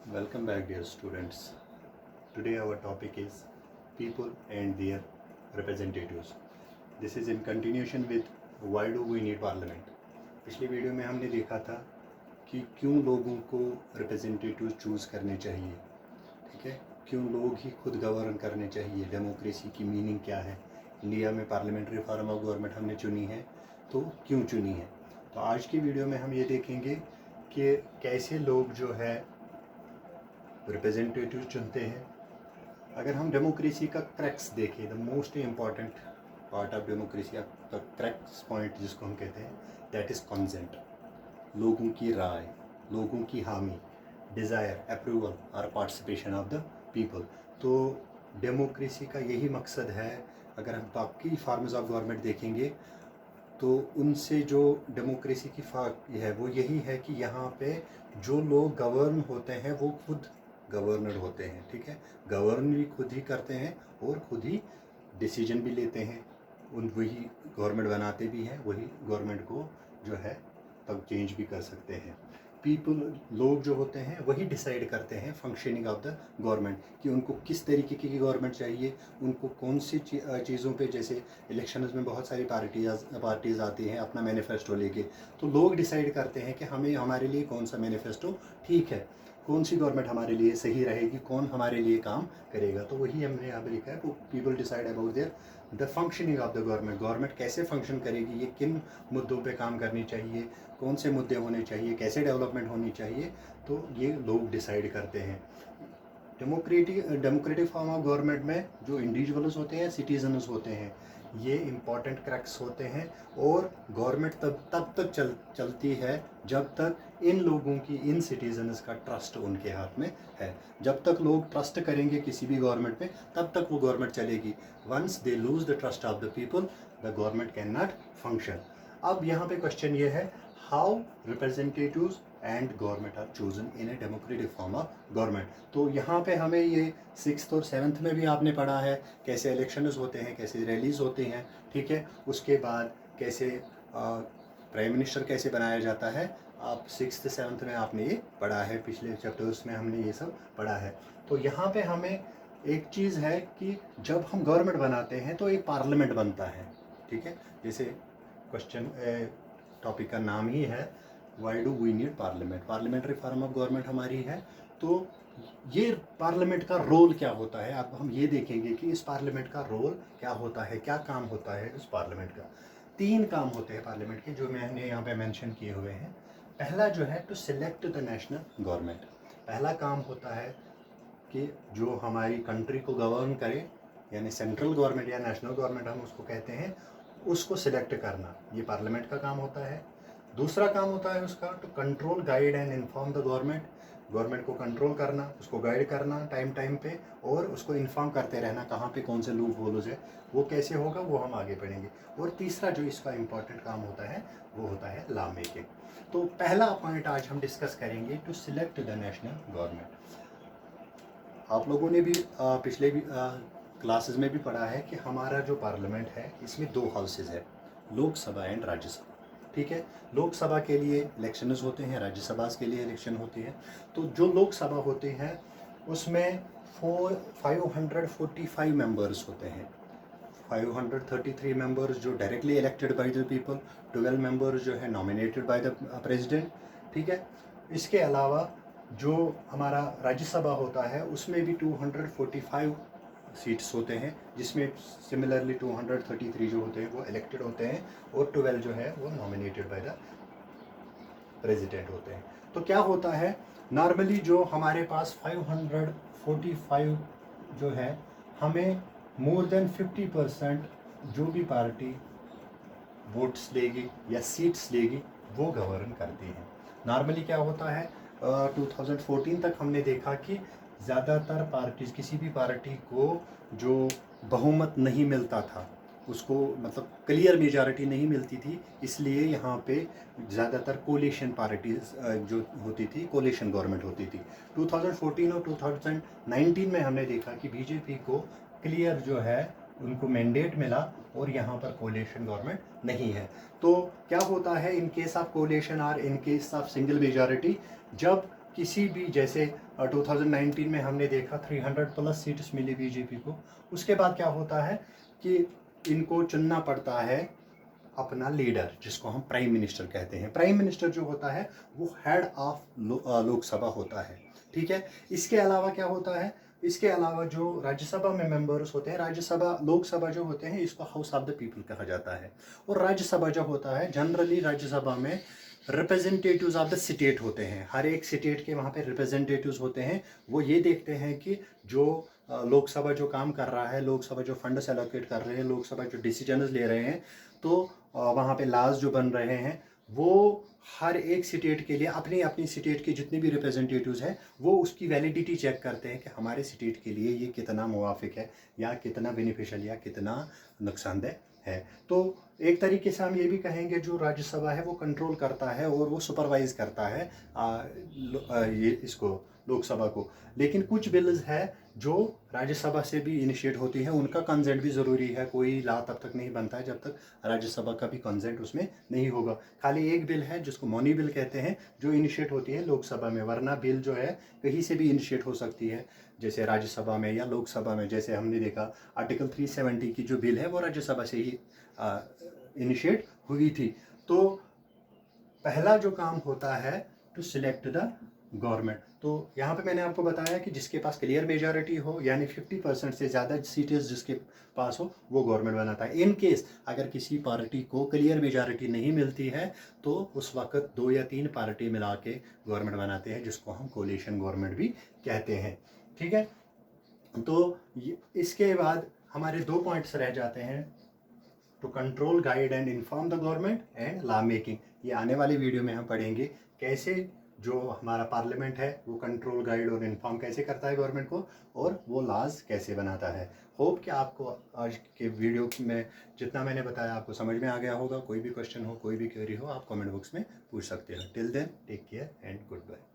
Welcome back, dear students. Today our topic is people and their representatives. This is in continuation with why do we need parliament. पिछली video में हमने देखा था कि क्यों लोगों को रिप्रेजेंटेटिव चूज़ करने चाहिए, ठीक है, क्यों लोग ही खुद गवर्न करने चाहिए, डेमोक्रेसी की मीनिंग क्या है, इंडिया में पार्लियामेंट्री फॉर्म ऑफ गवर्नमेंट हमने चुनी है तो क्यों चुनी है। तो आज की वीडियो में हम ये देखेंगे कि कैसे लोग जो है रिप्रेजेंटेटिव चुनते हैं। अगर हम डेमोक्रेसी का क्रैक्स देखें, the most important part of democracy का क्रैक्स पॉइंट जिसको हम कहते हैं, दैट इज़ कंसेंट। लोगों की राय, लोगों की हामी, डिज़ायर, अप्रूवल और पार्टिसिपेशन ऑफ द पीपल। तो डेमोक्रेसी का यही मकसद है। अगर हम बाकी फॉर्म्स ऑफ गवर्नमेंट देखेंगे तो उनसे जो डेमोक्रेसी की फ़र्क है वो यही है कि यहाँ पे जो लोग गवर्न होते हैं वो खुद गवर्नर होते हैं, ठीक है, गवर्न भी खुद ही करते हैं और खुद ही डिसीजन भी लेते हैं। वही गवर्नमेंट बनाते भी हैं, वही गवर्नमेंट को जो है तब चेंज भी कर सकते हैं। पीपल, लोग जो होते हैं वही डिसाइड करते हैं फंक्शनिंग ऑफ द गवर्नमेंट, कि उनको किस तरीके की गवर्नमेंट चाहिए, उनको कौन सी चीज़ों पे, जैसे इलेक्शंस में बहुत सारी पार्टीज़ आती हैं अपना मैनिफेस्टो लेके, तो लोग डिसाइड करते हैं कि हमें, हमारे लिए कौन सा मैनिफेस्टो ठीक है, कौन सी गवर्नमेंट हमारे लिए सही रहेगी, कौन हमारे लिए काम करेगा। तो वही हमने यहाँ पर लिखा है, people decide about their the functioning of the government, government कैसे फंक्शन करेगी, ये किन मुद्दों पे काम करनी चाहिए, कौन से मुद्दे होने चाहिए, कैसे डेवलपमेंट होनी चाहिए, तो ये लोग डिसाइड करते हैं। डेमोक्रेटिक फॉर्म ऑफ गवर्नमेंट में जो इंडिविजुअल्स होते हैं, सिटीजन्स होते हैं, ये इम्पॉर्टेंट क्रैक्स होते हैं। और गवर्नमेंट तब तक चलती है जब तक इन लोगों की, इन सिटीजन्स का ट्रस्ट उनके हाथ में है। जब तक लोग ट्रस्ट करेंगे किसी भी गवर्नमेंट पे, तब तक वो गवर्नमेंट चलेगी। Once they lose the trust of the people, the government can not function. अब यहाँ पे क्वेश्चन ये है, how representatives and government are chosen in a democratic form of government. तो यहाँ पे हमें ये 6th और 7th में भी आपने पढ़ा है कैसे इलेक्शंस होते हैं, कैसे रैलीज होती हैं, ठीक है, उसके बाद कैसे प्राइम मिनिस्टर कैसे बनाया जाता है। आप 6th 7th में आपने ये पढ़ा है, पिछले चैप्टर्स में हमने ये सब पढ़ा है। तो यहाँ पे हमें एक चीज़ है कि जब हम गवर्नमेंट बनाते हैं तो एक पार्लियामेंट बनता है, ठीक है, जैसे क्वेश्चन टॉपिक का नाम ही है why do we need parliament, parliamentary form of government हमारी है। तो ये पार्लियामेंट का रोल क्या होता है, अब हम ये देखेंगे कि इस पार्लियामेंट का रोल क्या होता है, क्या काम होता है इस पार्लियामेंट का। 3 काम होते हैं पार्लियामेंट के, जो मैंने यहाँ पे मेंशन किए हुए हैं। पहला जो है, to select the national government. पहला काम होता है कि जो हमारी कंट्री को गवर्न करे, यानी सेंट्रल गवर्नमेंट या नेशनल गवर्नमेंट हम उसको कहते हैं, उसको सिलेक्ट करना, ये पार्लियामेंट का काम होता है। दूसरा काम होता है उसका, to control, guide and inform the government, government को कंट्रोल करना, उसको गाइड करना टाइम पे, और उसको इन्फॉर्म करते रहना कहाँ पे कौन से लूप होल्स है, वो कैसे होगा वो हम आगे पढ़ेंगे। और तीसरा जो इसका इम्पॉर्टेंट काम होता है वो होता है लॉ मेकिंग। तो पहला पॉइंट आज हम डिस्कस करेंगे, to select the national government. आप लोगों ने भी पिछले भी क्लासेस में भी पढ़ा है कि हमारा जो पार्लियामेंट है इसमें 2 हाउसेज है, लोकसभा एंड राज्यसभा, ठीक है। लोकसभा के लिए इलेक्शंस होते हैं, राज्यसभा के लिए इलेक्शन होते हैं। तो जो लोकसभा होते हैं उसमें 545 मेंबर्स होते हैं, 533 मेंबर्स जो directly elected by the people, 12 members जो है नॉमिनेटेड बाय द प्रेसिडेंट, ठीक है। इसके अलावा जो हमारा राज्यसभा होता है उसमें भी 245 सीट्स होते हैं, जिसमें सिमिलरली 233 जो होते हैं वो इलेक्टेड होते हैं और 12 जो है वो नॉमिनेटेड बाय द प्रेसिडेंट होते हैं। तो क्या होता है, नॉर्मली जो हमारे पास 545 जो है, हमें मोर देन 50% जो भी पार्टी वोट्स लेगी या सीट्स लेगी वो गवर्न करती है। नॉर्मली क्या होता है, 2014 तक हमने देखा कि ज़्यादातर पार्टीज़, किसी भी पार्टी को जो बहुमत नहीं मिलता था, उसको मतलब क्लियर मेजॉरिटी नहीं मिलती थी, इसलिए यहाँ पे ज़्यादातर कोलिशन पार्टीज जो होती थी, कोलिशन गवर्नमेंट होती थी। 2014 और 2019 में हमने देखा कि बीजेपी को क्लियर जो है उनको मैंडेट मिला और यहाँ पर कोलिशन गवर्नमेंट नहीं है। तो क्या होता है, इन केस ऑफ कोलिशन और in case of single majority, जब किसी भी जैसे 2019 में हमने देखा 300 प्लस सीट्स मिली बीजेपी को। उसके बाद क्या होता है कि इनको चुनना पड़ता है अपना लीडर, जिसको हम प्राइम मिनिस्टर कहते हैं। प्राइम मिनिस्टर जो होता है वो हेड ऑफ लोकसभा होता है, ठीक है। इसके अलावा क्या होता है, इसके अलावा जो राज्यसभा में मेंबर्स होते हैं, राज्यसभा लोकसभा जो होते हैं इसको हाउस ऑफ द पीपल कहा जाता है। और राज्यसभा जो होता है, जनरली राज्यसभा में रिप्रेजेंटेटिव्स ऑफ द स्टेट होते हैं। हर एक स्टेट के वहाँ पे रिप्रेजेंटेटिव्स होते हैं। वो ये देखते हैं कि जो लोकसभा जो काम कर रहा है, लोकसभा जो फंड्स एलोकेट कर रहे हैं, लोकसभा जो डिसीजंस ले रहे हैं, तो वहाँ पे लाज जो बन रहे हैं वो हर एक स्टेट के लिए अपनी अपनी स्टेट के जितने भी रिप्रेजेंटेटिव्स हैं वो उसकी वैलिडिटी चेक करते हैं कि हमारे स्टेट के लिए ये कितना मुवाफिक है या कितना बेनिफिशियल या कितना नुकसानदेह है। तो एक तरीके से हम ये भी कहेंगे जो राज्यसभा है वो कंट्रोल करता है और वो सुपरवाइज करता है ये इसको लोकसभा को। लेकिन कुछ बिल्स है जो राज्यसभा से भी इनिशिएट होती है, उनका कंसेंट भी ज़रूरी है। कोई लॉ तब तक नहीं बनता है जब तक राज्यसभा का भी कंसेंट उसमें नहीं होगा। खाली एक बिल है जिसको मौनी बिल कहते हैं जो इनिशिएट होती है लोकसभा में, वरना बिल जो है कहीं से भी इनिशिएट हो सकती है, जैसे राज्यसभा में या लोकसभा में। जैसे हमने देखा आर्टिकल 370 की जो बिल है वो राज्यसभा से ही इनिशिएट हुई थी। तो पहला जो काम होता है टू सिलेक्ट द गवर्नमेंट। तो यहाँ पे मैंने आपको बताया कि जिसके पास क्लियर मेजॉरिटी हो, यानी 50% से ज़्यादा सीटें जिसके पास हो, वो गवर्नमेंट बनाता है। इन केस अगर किसी पार्टी को क्लियर मेजॉरिटी नहीं मिलती है तो उस वक्त 2 या 3 पार्टी मिला के गवर्नमेंट बनाते हैं, जिसको हम कोलिशन गवर्नमेंट भी कहते हैं, ठीक है। तो इसके बाद हमारे 2 पॉइंट्स रह जाते हैं, to control, guide and inform the government and law making. ये आने वाली वीडियो में हम पढ़ेंगे कैसे जो हमारा पार्लियामेंट है वो कंट्रोल, गाइड और इन्फॉर्म कैसे करता है गवर्नमेंट को, और वो लॉज कैसे बनाता है। होप कि आपको आज के वीडियो में जितना मैंने बताया आपको समझ में आ गया होगा। कोई भी क्वेश्चन हो, कोई भी क्वेरी हो, आप कमेंट बॉक्स में पूछ सकते हो। Till then take care and good bye.